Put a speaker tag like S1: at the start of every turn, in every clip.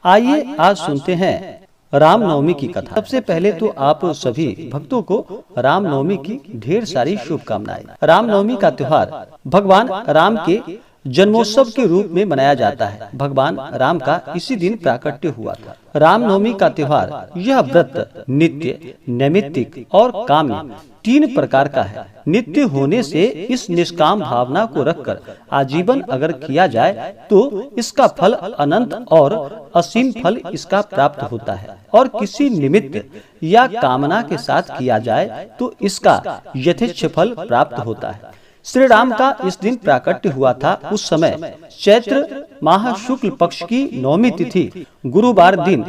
S1: आइए आज सुनते हैं रामनवमी की कथा। सबसे पहले तो आप सभी भक्तों को रामनवमी की ढेर सारी शुभकामनाएं। रामनवमी का त्योहार भगवान राम के जन्मोत्सव के रूप में मनाया जाता है। भगवान राम का इसी दिन प्राकट्य हुआ था। रामनवमी का त्योहार यह व्रत नित्य, नैमित्तिक और काम्य तीन प्रकार का है। नित्य होने से इस निष्काम भावना को रखकर आजीवन अगर किया जाए तो इसका फल अनंत और असीम फल इसका प्राप्त होता है, और किसी निमित्त या कामना के साथ किया जाए तो इसका यथेच्छ फल प्राप्त होता है। श्री राम का इस दिन प्राकट्य हुआ था। उस समय चैत्र माह शुक्ल पक्ष की नवमी तिथि गुरुवार दिन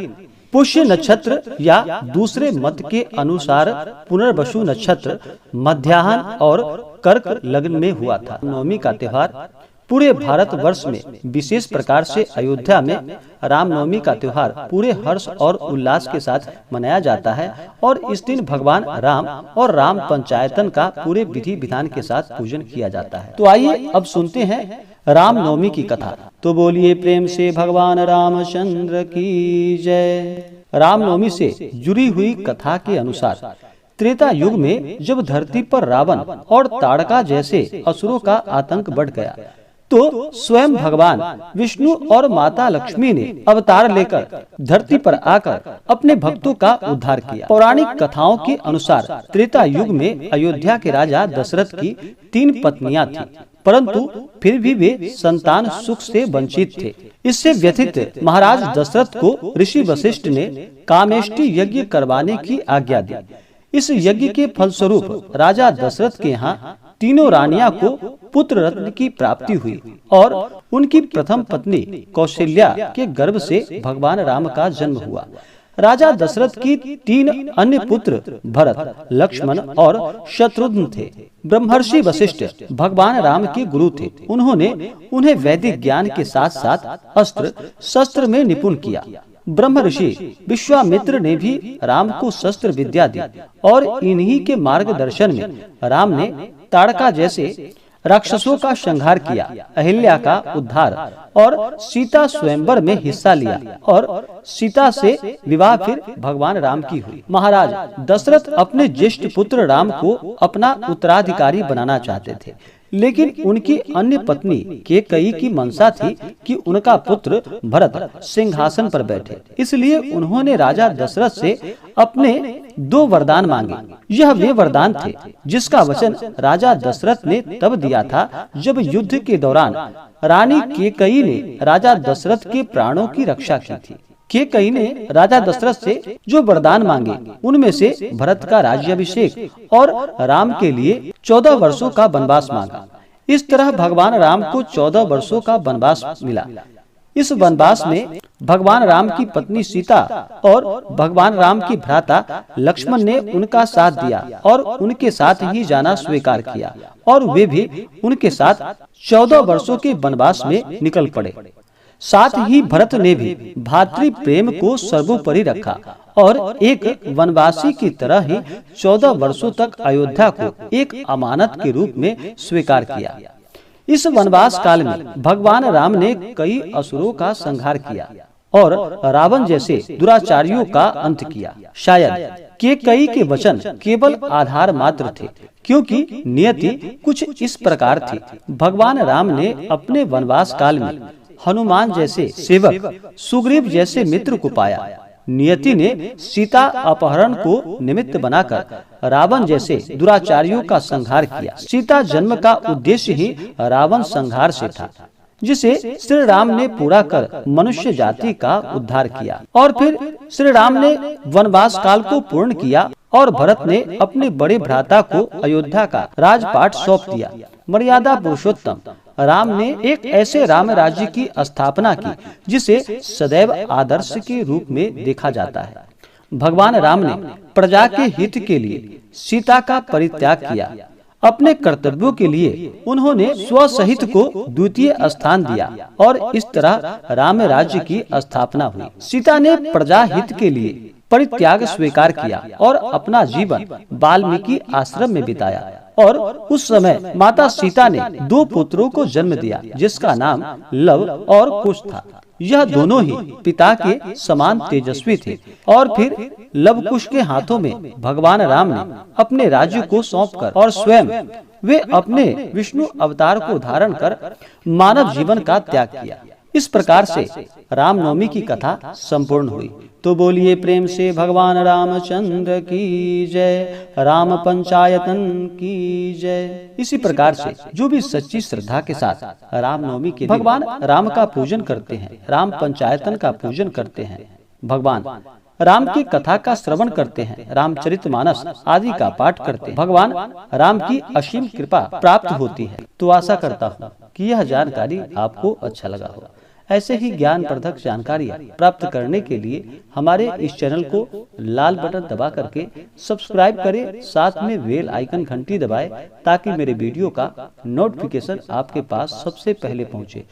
S1: पुष्य नक्षत्र या दूसरे मत के अनुसार पुनर्वसु नक्षत्र मध्याह्न और कर्क लग्न में हुआ था। नवमी का त्योहार पूरे भारत वर्ष में विशेष प्रकार से अयोध्या में रामनवमी का त्योहार पूरे हर्ष और उल्लास के साथ मनाया जाता है, और इस दिन भगवान राम और राम पंचायतन का पूरे विधि विधान के साथ पूजन किया जाता है। तो आइए अब सुनते हैं रामनवमी की कथा। तो बोलिए प्रेम से भगवान रामचंद्र की जय। रामनवमी से जुड़ी हुई कथा के अनुसार त्रेता युग में जब धरती पर रावण और ताड़का जैसे असुरों का आतंक बढ़ गया तो स्वयं भगवान विष्णु और माता लक्ष्मी ने अवतार लेकर धरती पर आकर अपने भक्तों का उद्धार किया। पौराणिक कथाओं के अनुसार त्रेता युग में अयोध्या के राजा दशरथ की 3 पत्नियां थीं, परंतु फिर भी वे संतान सुख से वंचित थे। इससे व्यथित महाराज दशरथ को ऋषि वशिष्ठ ने कामेष्टि यज्ञ करवाने की आज्ञा दी। इस यज्ञ के फलस्वरूप राजा दशरथ के यहाँ तीनों रानियां को पुत्र रत्न की प्राप्ति हुई, और उनकी प्रथम पत्नी कौशल्या के गर्भ से भगवान राम का जन्म हुआ। राजा दशरथ की 3 अन्य पुत्र भरत, लक्ष्मण और शत्रुघ्न थे। ब्रह्मर्षि वशिष्ठ भगवान राम के गुरु थे। उन्होंने उन्हें वैदिक ज्ञान के साथ साथ अस्त्र शस्त्र में निपुण किया। ब्रह्म ऋषि विश्वामित्र ने भी राम को शस्त्र विद्या दी, और इन्हीं के मार्गदर्शन में राम ने ताड़का जैसे राक्षसों का संहार किया, अहिल्या का उद्धार और सीता स्वयंवर में हिस्सा लिया, और सीता से विवाह फिर भगवान राम की हुई। महाराज दशरथ अपने ज्येष्ठ पुत्र राम को अपना उत्तराधिकारी बनाना चाहते थे, लेकिन उनकी अन्य पत्नी कैकेयी की मंशा थी कि उनका पुत्र भरत सिंहासन पर बैठे। इसलिए उन्होंने राजा दशरथ से अपने 2 वरदान मांगे। यह वे वरदान थे जिसका वचन राजा दशरथ ने तब दिया था जब युद्ध के दौरान रानी कैकेयी ने राजा दशरथ के प्राणों की रक्षा की थी। कैकेयी ने राजा दशरथ से जो वरदान मांगे उनमें से भरत का राज्याभिषेक और राम के लिए 14 वर्षों का वनवास मांगा। इस तरह भगवान राम को 14 वर्षों का वनवास मिला। इस वनवास में भगवान राम की पत्नी सीता और भगवान राम की भ्राता लक्ष्मण ने उनका साथ दिया और उनके साथ ही जाना स्वीकार किया, और वे भी उनके साथ 14 वर्षों के वनवास में निकल पड़े। साथ ही भरत ने भी भातृ प्रेम को सर्वोपरि रखा और एक वनवासी की तरह ही 14 वर्षों तक अयोध्या को एक अमानत के रूप में स्वीकार किया। इस वनवास काल में भगवान राम ने कई असुरों का संहार किया और रावण जैसे दुराचारियों का अंत किया। शायद कैकेयी के वचन केवल आधार मात्र थे, क्योंकि नियति कुछ इस प्रकार थी। भगवान राम ने अपने वनवास काल में हनुमान जैसे सेवक, सुग्रीव जैसे मित्र को पाया। नियति ने सीता अपहरण को निमित्त बनाकर रावण जैसे दुराचारियों का संहार किया। सीता जन्म का उद्देश्य ही रावण संहार से था, जिसे श्री राम ने पूरा कर मनुष्य जाति का उद्धार किया। और फिर श्री राम ने वनवास काल को पूर्ण किया और भरत ने अपने बड़े भ्राता को अयोध्या का राजपाट सौंप दिया। मर्यादा पुरुषोत्तम राम ने एक ऐसे राम राज्य की स्थापना की जिसे सदैव आदर्श के रूप में देखा जाता है। भगवान राम ने प्रजा के हित के लिए सीता का परित्याग किया। अपने कर्तव्यों के लिए उन्होंने स्वसहित को द्वितीय स्थान दिया और इस तरह राम राज्य की स्थापना हुई। सीता ने प्रजा हित के लिए परित्याग स्वीकार किया और अपना जीवन वाल्मीकि आश्रम में बिताया। और उस समय माता सीता ने 2 पुत्रों को जन्म दिया, जिसका नाम लव और कुश था। यह दोनों ही पिता के समान तेजस्वी थे। और फिर लव कुश के हाथों में भगवान राम ने अपने राज्य को सौंपकर और स्वयं वे अपने विष्णु अवतार को धारण कर मानव जीवन का त्याग किया। इस प्रकार से रामनवमी की कथा संपूर्ण हुई। तो बोलिए प्रेम से भगवान रामचंद्र की जय, राम पंचायतन की जय। इसी प्रकार से जो भी सच्ची श्रद्धा के साथ रामनवमी के भगवान राम का पूजन करते हैं, राम पंचायतन का पूजन करते हैं, भगवान राम की कथा का श्रवण करते हैं, रामचरितमानस आदि का पाठ करते हैं, भगवान राम की असीम कृपा प्राप्त होती है। तो आशा करता हूँ कि यह जानकारी आपको अच्छा लगा हो। ऐसे ही ज्ञानवर्धक जानकारियाँ प्राप्त करने के लिए हमारे इस चैनल को लाल बटन दबा करके सब्सक्राइब करें, साथ में बेल आइकन घंटी दबाएं, ताकि मेरे वीडियो का नोटिफिकेशन आपके पास सबसे पहले पहुँचे।